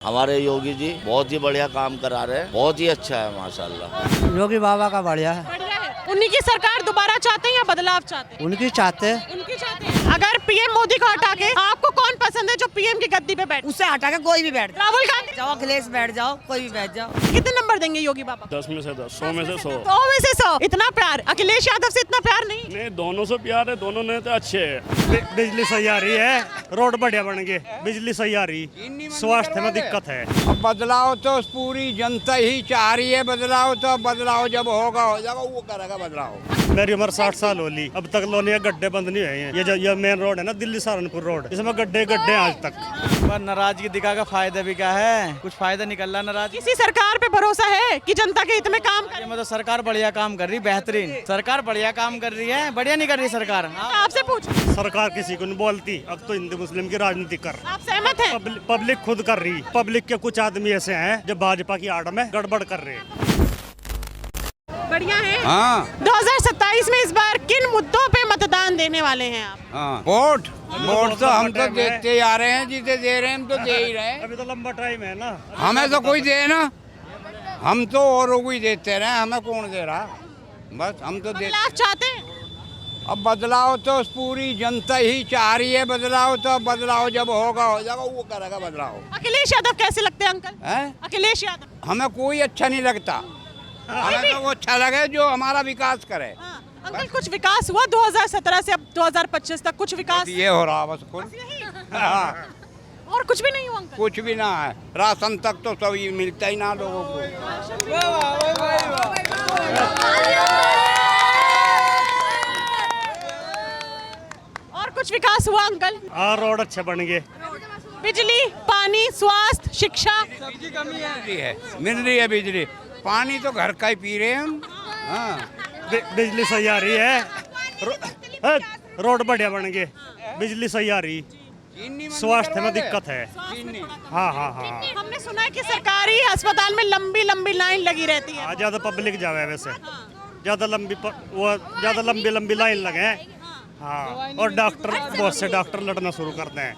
हमारे योगी जी बहुत ही बढ़िया काम करा रहे हैं, बहुत ही अच्छा है माशाल्लाह। योगी बाबा का बढ़िया है। बढ़िया है। उन्हीं की सरकार दोबारा चाहते हैं या बदलाव चाहते हैं? उनकी चाहते हैं। उनकी चाहते हैं। अगर पीएम मोदी को हटा के आपको कौन पसंद है जो पीएम की गद्दी पे बैठ? उससे हटा के कोई भी बैठ राहुल गांधी। जाओ, अखिलेश बैठ जाओ, कोई भी बैठ जाओ। कितने नंबर देंगे योगी बाबा? 10 में से 10, 100 में से 100। 100 में से 100। इतना प्यार अखिलेश यादव से इतना प्यार नहीं? नहीं, दोनों से प्यार है, दोनों नेता अच्छे हैं। बिजली सही आ रही है, रोड बढ़िया बन गए, बिजली सही आ रही, स्वास्थ्य में दिक्कत है। अब बदलाव तो पूरी जनता ही चाह रही है, बदलाव तो बदलाव जब होगा हो जाएगा, वो करेगा बदलाव। मेरी उम्र 60 साल होली, अब तक लोनिया गड्ढे बंद नहीं हुए हैं। ये मेन रोड है ना, दिल्ली सहारनपुर रोड, इसमें गड्ढे गड्ढे आज तक। पर नाराजगी दिखा का फायदा भी क्या है? कुछ फायदा निकल रहा नाराज। किसी सरकार पे भरोसा है कि जनता के हित में काम करे? मतलब सरकार बढ़िया काम कर रही, बेहतरीन सरकार बढ़िया काम कर रही है। बढ़िया नहीं कर रही सरकार। आपसे पूछ, सरकार किसी को नहीं बोलती, अब तो हिंदू मुस्लिम की राजनीति कर। आप सहमत हैं? पब्लिक खुद कर रही। पब्लिक के कुछ आदमी ऐसे हैं जो भाजपा की आड़ में गड़बड़ कर रहे हैं। बढ़िया है। हाँ 2027 में इस बार किन मुद्दों पे मतदान देने वाले हैं आप? हाँ वोट तो हम तो देते आ रहे हैं, जिसे दे रहे हैं हम तो दे ही रहे हैं। अभी तो लंबा टाइम है ना, हमें तो कोई दे ना, हम तो औरों को ही देते रहे, हमें कौन दे रहा, बस हम तो दे। बदलाव चाहते हैं? अब बदलाव तो पूरी जनता ही चाह रही है, बदलाव तो बदलाव जब होगा हो जाएगा, वो करेगा बदलाव। अखिलेश यादव कैसे लगते हैं अंकल? है अखिलेश यादव। हमें कोई अच्छा नहीं लगता, हमें तो वो अच्छा लगे जो हमारा विकास करे। हाँ, अंकल कुछ विकास हुआ 2017 से अब 2025 तक? कुछ विकास ये हो रहा बस कुछ, हाँ, और कुछ भी नहीं हुआ अंकल? कुछ भी ना है। राशन तक तो सब ये मिलता ही ना लोगों को। और कुछ विकास हुआ अंकल? रोड अच्छे बन गए, बिजली, पानी, स्वास्थ्य, शिक्षा। मिल रही है बिजली, पानी तो घर का ही पी रहे हैं हम। हाँ बिजली सही आ रही है, रोड बढ़िया बन गए, बिजली सही आ रही, स्वास्थ्य में दिक्कत है। हाँ हाँ हाँ, हमने सुना है कि सरकारी अस्पताल में लंबी लंबी लाइन लगी रहती है। ज्यादा पब्लिक जावे वैसे, ज्यादा लंबी लाइन लगे हैं। हाँ, और डॉक्टर, बहुत से डॉक्टर लड़ना शुरू करते हैं।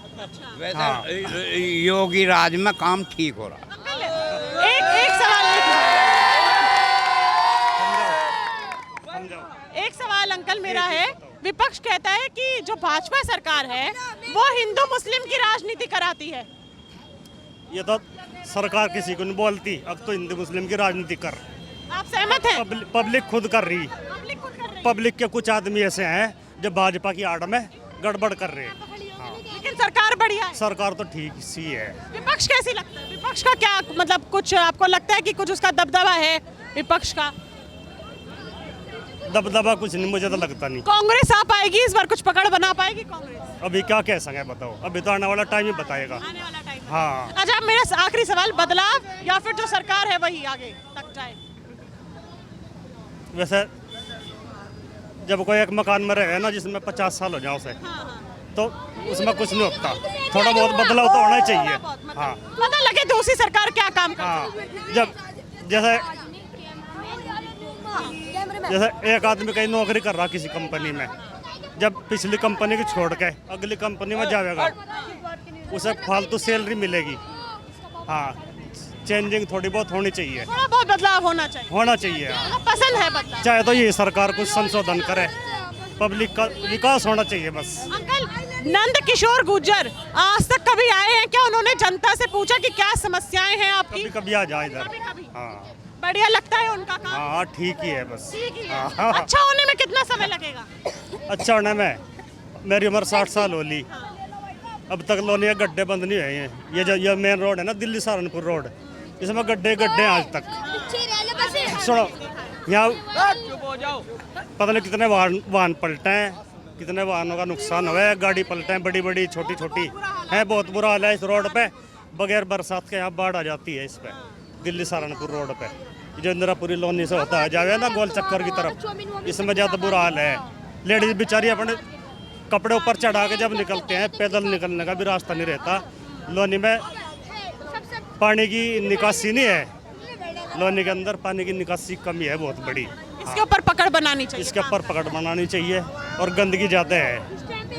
वैसे योगी राज में काम ठीक हो रहा। एक सवाल अंकल मेरा है, विपक्ष कहता है कि जो भाजपा सरकार है वो हिंदू मुस्लिम की राजनीति कराती है। ये तो सरकार किसी को नहीं बोलती, अब तो हिंदू मुस्लिम की राजनीति कर। आप सहमत हैं? पब्लिक खुद कर रही। पब्लिक के कुछ आदमी ऐसे हैं जो भाजपा की आड़ में गड़बड़ कर रहे हैं। लेकिन सरकार बढ़िया है। सरकार तो ठीक सी है। विपक्ष कैसी लगता है? विपक्ष का क्या मतलब, कुछ आपको लगता है कि कुछ उसका दबदबा है विपक्ष का? दबदबा कुछ नहीं, मुझे तो लगता नहीं। कांग्रेस आ पाएगी इस बार, कुछ पकड़ बना पाएगी कांग्रेस? अभी क्या कह सकें बताओ, अभी तो आने वाला टाइम ही बताएगा। आने वाला टाइम। हाँ। अच्छा मेरा आखिरी सवाल, बदलाव या फिर जो सरकार है वही आगे तक जाए? वैसे जब कोई एक मकान में रहे ना जिसमें 50 साल हो जाए उसे, तो उसमें कुछ नहीं होता, थोड़ा बहुत बदलाव तो होना ही चाहिए। हाँ, पता लगे दूसरी सरकार क्या काम करती है। हाँ, जब जैसे एक आदमी कहीं नौकरी कर रहा किसी कंपनी में, जब पिछली कंपनी की छोड़ के अगली कंपनी में जाएगा उसे फालतू सैलरी मिलेगी। हाँ, चेंजिंग थोड़ी बहुत होनी चाहिए, थोड़ा बहुत बदलाव होना चाहिए। हाँ। पसंद है बदलाव? चाहे तो ये सरकार कुछ संशोधन करे, पब्लिक का विकास होना चाहिए बस। अंकल नंद किशोर गुर्जर आज तक कभी आए हैं क्या? उन्होंने जनता से पूछा कि क्या समस्याएं हैं आपकी? कभी कभी आ जाए इधर। कभी-कभी। हाँ बढ़िया लगता है उनका काम? हाँ, ठीक ही है बस। ठीक ही है। हाँ। अच्छा होने में कितना समय लगेगा? अच्छा होने में मेरी उम्र 60 साल होली, अब तक लोनिया गड्ढे बंद नहीं हुए हैं। ये मेन रोड है ना, दिल्ली सहारनपुर रोड, इसमें गड्ढे गड्ढे आज तक। सुनो, यहाँ पता नहीं कितने वाहन पलटे हैं, कितने वाहनों का नुकसान हुआ है, गाड़ी पलटे हैं, बड़ी बड़ी छोटी छोटी है। बहुत बुरा हाल है इस रोड पे, बगैर बरसात के यहाँ बाढ़ आ जाती है इस पे, दिल्ली सहारनपुर रोड पे। जो इंदिरापुरी लोनी से होता है जावे ना गोल चक्कर की तरफ, इसमें ज़्यादा बुरा हाल है। लेडीज बेचारी अपने कपड़े ऊपर चढ़ा के जब निकलते हैं, पैदल निकलने का भी रास्ता नहीं रहता। लोनी में पानी की निकासी नहीं है, लोनी के अंदर पानी की निकासी कमी है बहुत बड़ी। इसके ऊपर पकड़ बनानी चाहिए। इसके ऊपर पकड़ बनानी चाहिए, और गंदगी ज़्यादा है।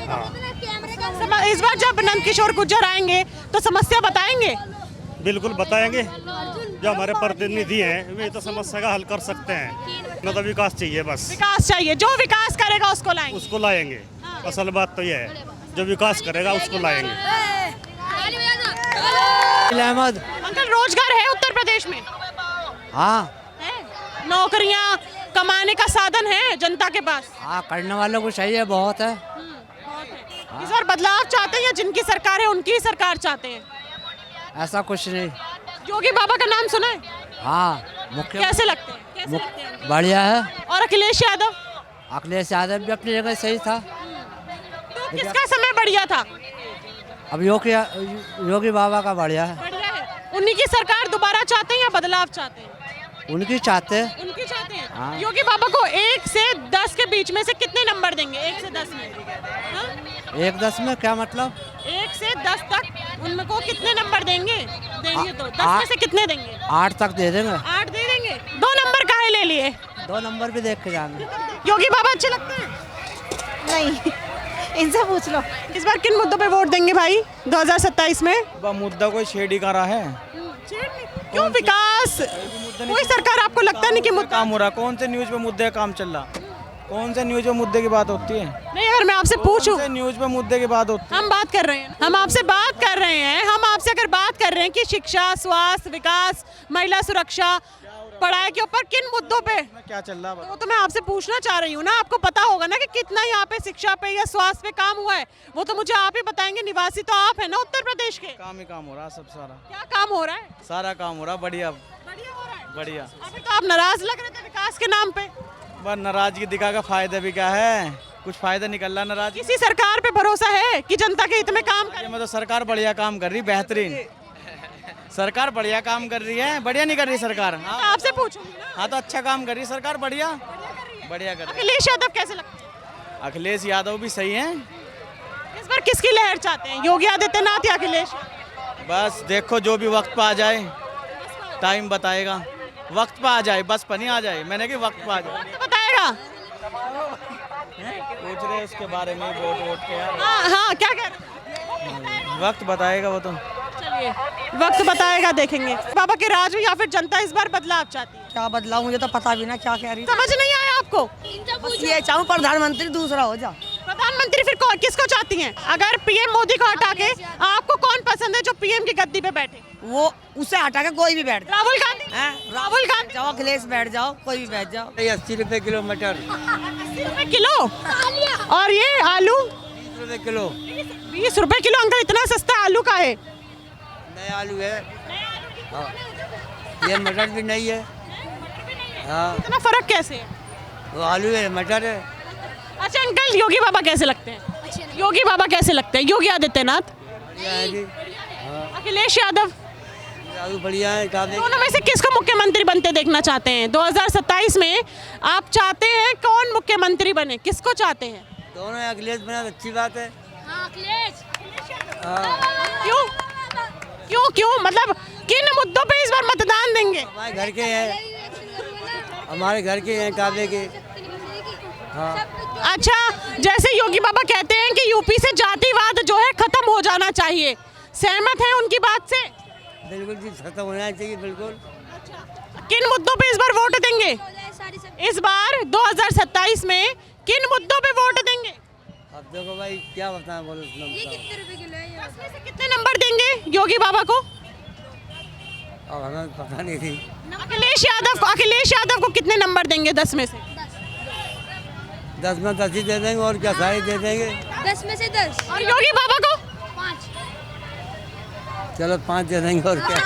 हाँ, इस बार जब नंद किशोर गुर्जर आएंगे तो समस्या बताएंगे? बिल्कुल बताएंगे। जो हमारे प्रतिनिधि हैं वे तो समस्या का हल कर सकते हैं। मतलब विकास चाहिए, बस विकास चाहिए, जो विकास करेगा उसको लाएंगे। उसको लाएंगे। असल बात तो यह है, जो विकास करेगा उसको लाएंगे। अहमद। अंकल, रोजगार है उत्तर प्रदेश में? हाँ है? नौकरियां कमाने का साधन है जनता के पास? हाँ, करने वालों को चाहिए, बहुत है। बहुत है। इस बार बदलाव चाहते हैं या जिनकी सरकार है उनकी ही सरकार चाहते हैं? ऐसा कुछ नहीं। योगी बाबा का नाम सुना है? हाँ, मुख्य कैसे लगते हैं? कैसे लगते हैं? बढ़िया है। और अखिलेश यादव? अखिलेश यादव भी अपनी जगह सही था। तो किसका समय बढ़िया था? अब योगी बाबा का बढ़िया है। बढ़िया है। उन्हीं की सरकार दोबारा चाहते हैं या बदलाव चाहते हैं? उनकी चाहते हैं। उनकी चाहते हैं। हाँ। योगी बाबा को 1 से 10 के बीच में से कितने नंबर देंगे? 1 से 10 में? हाँ? 1-10 में क्या मतलब? 1 से 10 तक उनको कितने नंबर देंगे? देंगे तो 10 में से कितने देंगे? 8 तक दे देंगे। 8 दे देंगे। 2 नंबर काहे ले लिए? 2 नंबर भी देख के जाएंगे। योगी बाबा अच्छे लगते हैं? नहीं, इनसे पूछ लो। इस बार किन मुद्दों पे वोट देंगे भाई 2027 में? मुद्दा कोई छेड़ ही कर रहा है। क्यों? विकास कोई सरकार आपको लगता नहीं कि मुद्दा काम हो रहा? कौन से न्यूज पे मुद्दे का काम चल रहा? कौन से न्यूज पे मुद्दे की बात होती है? नहीं, अगर मैं आपसे पूछूं, न्यूज पे मुद्दे की बात होती हम बात कर रहे हैं, हम आपसे बात कर रहे हैं, हम आपसे अगर बात कर रहे हैं कि शिक्षा, स्वास्थ्य, विकास, महिला सुरक्षा, पढ़ाई के ऊपर किन मुद्दों पे है? क्या चल रहा है? वो तो मैं आपसे पूछना चाह रही हूँ ना। आपको पता होगा ना कि कितना यहाँ पे शिक्षा पे या स्वास्थ्य पे काम हुआ है। वो तो मुझे आप ही बताएंगे, निवासी तो आप है ना उत्तर प्रदेश के। काम ही काम हो रहा, सब सारा क्या काम हो रहा है? सारा काम हो रहा, बढ़िया बढ़िया हो रहा है। बढ़िया। अभी तो आप नाराज लग रहे थे विकास के नाम पे। बस नाराजगी दिखा का फायदा भी क्या है? कुछ फायदा निकल रहा नाराजगी? किसी सरकार पे भरोसा है कि जनता के हित में काम करे? मतलब सरकार बढ़िया काम कर रही, बेहतरीन सरकार बढ़िया काम कर रही है। बढ़िया नहीं कर रही सरकार? हाँ, आपसे पूछूंगी ना। हाँ तो अच्छा काम कर रही सरकार, बढ़िया बढ़िया कर रही है। अखिलेश यादव कैसे लगते हैं? अखिलेश यादव भी सही है। इस बार किसकी लहर चाहते हैं, योगी आदित्यनाथ या अखिलेश? बस देखो, जो भी वक्त पे आ जाए, टाइम बताएगा। वक्त पे आ जाए, बस पर नहीं आ जाए। मैंने कि वक्त पे आ जाए। तो बताएगा। पूछ रहे उसके बारे में, वोट के यार। हाँ हाँ, क्या कह रहे? वक्त बताएगा वो तो। चलिए, वक्त बताएगा, देखेंगे। बाबा के राज में या फिर जनता इस बार बदलाव चाहती है? क्या बदलाव, मुझे तो पता भी ना क्या कह रही। समझ नहीं आया आपको? बस ये चाहूँ प्रधानमंत्री दूसरा हो जा। प्रधानमंत्री फिर किसको चाहती हैं? अगर पीएम मोदी को हटा के आपको कौन पसंद है जो पीएम की गद्दी पे बैठे? वो उसे हटा के कोई भी बैठ जाओ। राहुल गांधी? राहुल गांधी जाओ, अखिलेश बैठ जाओ, कोई भी बैठ जाओ। 80 रुपए किलो मटर। 80 रुपए किलो? और ये आलू? 20 रुपए किलो। 20 रुपए किलो? अंकल, इतना सस्ता आलू का है? नया आलू है। हाँ। ये मटर भी नहीं है। हाँ, इतना फर्क कैसे है? वो आलू है, मटर है। अच्छा अंकल, योगी बाबा कैसे लगते हैं? योगी बाबा कैसे लगते हैं? योगी आदित्यनाथ? अखिलेश यादव? आलू बढ़िया है। दोनों में से किसको मुख्यमंत्री बनते देखना चाहते हैं 2027 में? आप चाहते हैं कौन मुख्यमंत्री बने? किसको चाहते हैं? दोनों अखिलेश बना, अच्छी बात है। क्यों क्यों क्यों? मतलब किन मुद्दों पे इस बार मतदान देंगे? हमारे घर के हैं, हमारे घर के हैं काबे के। हाँ। अच्छा, जैसे योगी बाबा कहते हैं कि यूपी से जातिवाद जो है खत्म हो जाना चाहिए, सहमत है उनकी बात से? बिल्कुल जी, खत्म होना चाहिए, बिल्कुल। किन मुद्दों पे इस बार वोट देंगे? इस बार 2027 में किन मुद्दों पे वोट देंगे? अब देखो भाई, क्या बताएं, बोलो। ये कितने रुपए किलो है? कितने नंबर देंगे योगी बाबा को? अब हमें पता नहीं थी। अखिलेश यादव को कितने नंबर देंगे 10 में से? 10 में 10 ही दे देंगे, और क्या सारे दे देंगे। 10 में से 10। और योगी बाबा को? 5। चलो 5 दे देंगे, और क्या।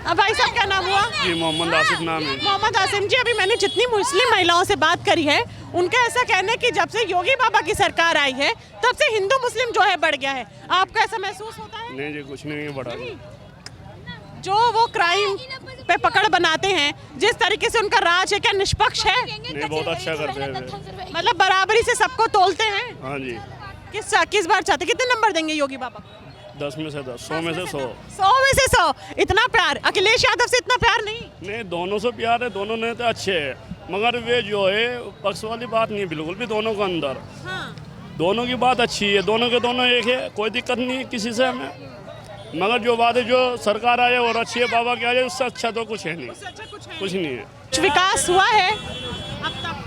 अब भाई साहब, क्या नाम हुआ? जी मोहम्मद आसिफ नाम है। मोहम्मद आसिम जी, अभी मैंने जितनी मुस्लिम महिलाओं से बात करी है, उनका ऐसा कहना है कि जब से योगी बाबा की सरकार आई है तब से हिंदू मुस्लिम जो है बढ़ गया है। आपको ऐसा महसूस होता है? नहीं जी, कुछ नहीं है, बड़ा जी। जो वो क्राइम पे पकड़ बनाते हैं, जिस तरीके से उनका राज है, क्या निष्पक्ष है? नहीं, बहुत अच्छा करते हैं। मतलब बराबरी से सबको तोलते हैं। हाँ जी। किस बार चाहते, कितने नंबर देंगे योगी बाबा? 10 में से 10, 100 में से 100। 100 में से 100? इतना प्यार? अखिलेश यादव से इतना प्यार नहीं? नहीं, दोनों से प्यार है, दोनों नेता अच्छे हैं, मगर वे जो है पक्ष वाली बात नहीं, बिल्कुल भी दोनों के अंदर। हाँ। दोनों की बात अच्छी है, दोनों के दोनों एक है, कोई दिक्कत नहीं है किसी से हमें। मगर जो बात है, जो सरकार आए और अच्छी है, बाबा की आ जाए, उससे अच्छा तो कुछ है नहीं, कुछ नहीं है। कुछ विकास हुआ है अब तक?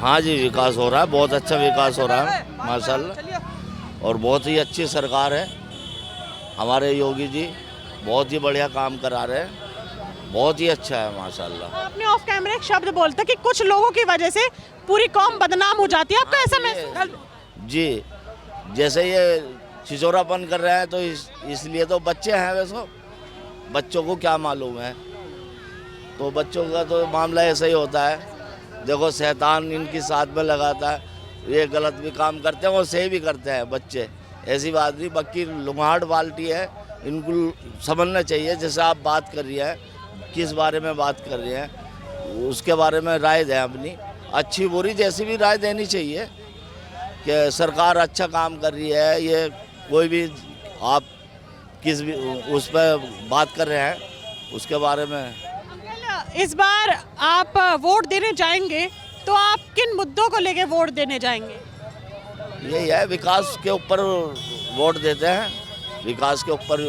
हाँ जी, विकास हो रहा है, बहुत अच्छा विकास हो रहा है माशाल्लाह। और बहुत ही अच्छी सरकार है हमारे योगी जी, बहुत ही बढ़िया काम करा रहे हैं, बहुत ही अच्छा है माशाल्लाह। आपने ऑफ कैमरे एक शब्द बोलते कि कुछ लोगों की वजह से पूरी कौम बदनाम हो जाती है, आपका ऐसा महसूस? जी, जैसे ये छिचोरापन कर रहे हैं तो इसलिए तो बच्चे हैं, वैसे बच्चों को क्या मालूम है, तो बच्चों का तो मामला ऐसा ही होता है। देखो शैतान इनकी साथ में लगाता है, ये गलत भी काम करते हैं और सही भी करते हैं बच्चे, ऐसी बात नहीं। बाकी लुमाड़ बाल्टी है, इनको समझना चाहिए। जैसे आप बात कर रही हैं, किस बारे में बात कर रही हैं, उसके बारे में राय दें अपनी, अच्छी बुरी जैसी भी राय देनी चाहिए कि सरकार अच्छा काम कर रही है। ये कोई भी आप किस भी उस पर बात कर रहे हैं उसके बारे में। इस बार आप वोट देने जाएंगे तो आप किन मुद्दों को लेके वोट देने जाएंगे? यही है, विकास के ऊपर वोट देते हैं, विकास के ऊपर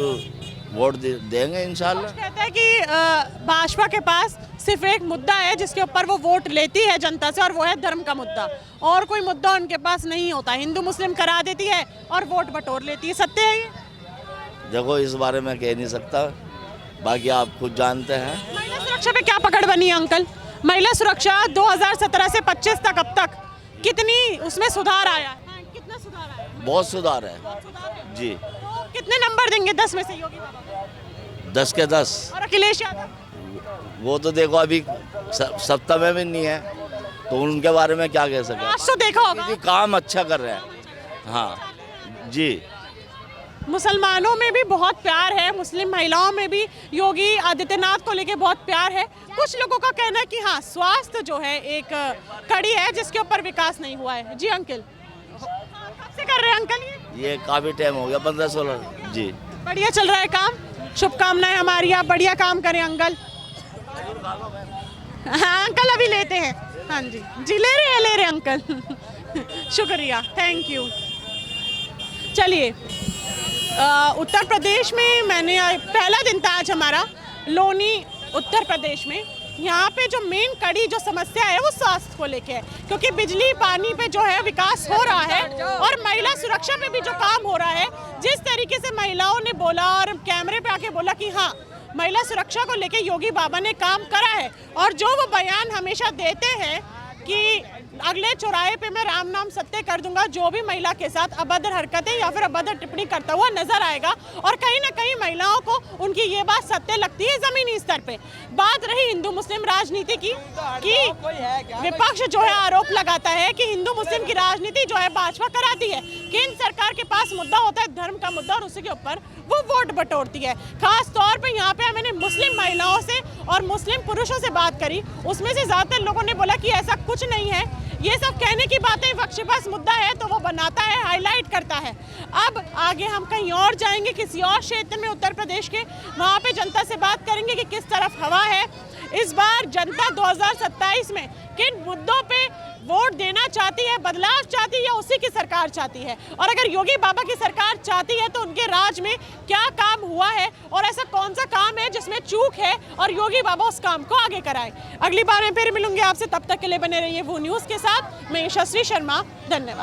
वोट देंगे इंशाल्लाह। कहते हैं कि भाजपा के पास सिर्फ एक मुद्दा है जिसके ऊपर वो वोट लेती है जनता से, और वो है धर्म का मुद्दा, और कोई मुद्दा उनके पास नहीं होता। हिंदू मुस्लिम करा देती है और वोट बटोर लेती है, सत्य है ये? देखो इस बारे में कह नहीं सकता, बाकी आप खुद जानते हैं। महिला सुरक्षा पे क्या पकड़ बनी है अंकल? महिला सुरक्षा 2017 से 25 तक अब तक कितनी उसमें सुधार आया है? कितना सुधार आया? बहुत सुधार है जी। तो कितने नंबर देंगे 10 में से योगी बाबा को? 10 के 10। और अखिलेश यादव? वो तो देखो अभी सत्ता में भी नहीं है, तो उनके बारे में क्या कह सकते हैं। आज तो देखा होगा काम अच्छा कर रहे हैं। हाँ जी। मुसलमानों में भी बहुत प्यार है, मुस्लिम महिलाओं में भी योगी आदित्यनाथ को लेके बहुत प्यार है। कुछ लोगों का कहना है कि हाँ, स्वास्थ्य जो है एक कड़ी है जिसके ऊपर विकास नहीं हुआ है। जी अंकल, कब से कर रहे हैं अंकल ये काफ़ी टाइम हो गया, 15-16 जी। बढ़िया चल रहा है काम, शुभकामनाएं हमारी, आप बढ़िया काम करें अंकल। हाँ अंकल अभी लेते हैं, हाँ जी जी ले रहे हैं अंकल। शुक्रिया, थैंक यू। चलिए, उत्तर प्रदेश में मैंने पहला दिन था आज हमारा लोनी उत्तर प्रदेश में। यहाँ पे जो मेन कड़ी जो समस्या है वो स्वास्थ्य को लेके है, क्योंकि बिजली पानी पे जो है विकास हो रहा है और महिला सुरक्षा पे भी जो काम हो रहा है, जिस तरीके से महिलाओं ने बोला और कैमरे पे आके बोला कि हाँ महिला सुरक्षा को लेके योगी बाबा ने काम करा है, और जो वो बयान हमेशा देते हैं कि अगले चौराहे पे मैं राम नाम सत्य कर दूंगा, जो भी महिला के साथ अभद्र हरकतें या फिर अभद्र टिप्पणी करता हुआ नजर आएगा। और कहीं ना कहीं महिलाओं को उनकी ये बात सत्य लगती है जमीनी स्तर पे। बात रही हिंदू मुस्लिम राजनीति की, कि विपक्ष जो है आरोप लगाता है कि हिंदू मुस्लिम की राजनीति जो है भाजपा कराती है। केंद्र सरकार के पास मुद्दा होता है धर्म का मुद्दा, और उसी के ऊपर वो वोट बटोरती है। खास तौर पे यहाँ पे मैंने मुस्लिम महिलाओं से और मुस्लिम पुरुषों से बात करी, उसमें से ज्यादातर लोगों ने बोला कि ऐसा कुछ नहीं है, ये सब कहने की बातें, विपक्ष के पास मुद्दा है तो वो बनाता है, हाईलाइट करता है। अब आगे हम कहीं और जाएंगे, किसी और क्षेत्र में उत्तर प्रदेश के, वहाँ पे जनता से बात करेंगे कि किस तरफ हवा है। इस बार जनता 2027 में किन मुद्दों पे वोट देना चाहती है, बदलाव चाहती है या उसी की सरकार चाहती है, और अगर योगी बाबा की सरकार चाहती है तो उनके राज में क्या काम हुआ है और ऐसा कौन सा काम है जिसमें चूक है और योगी बाबा उस काम को आगे कराए। अगली बार मैं फिर मिलूंगी आपसे, तब तक के लिए बने रहिए वो न्यूज़ के साथ। मैं यशस्वी शर्मा, धन्यवाद।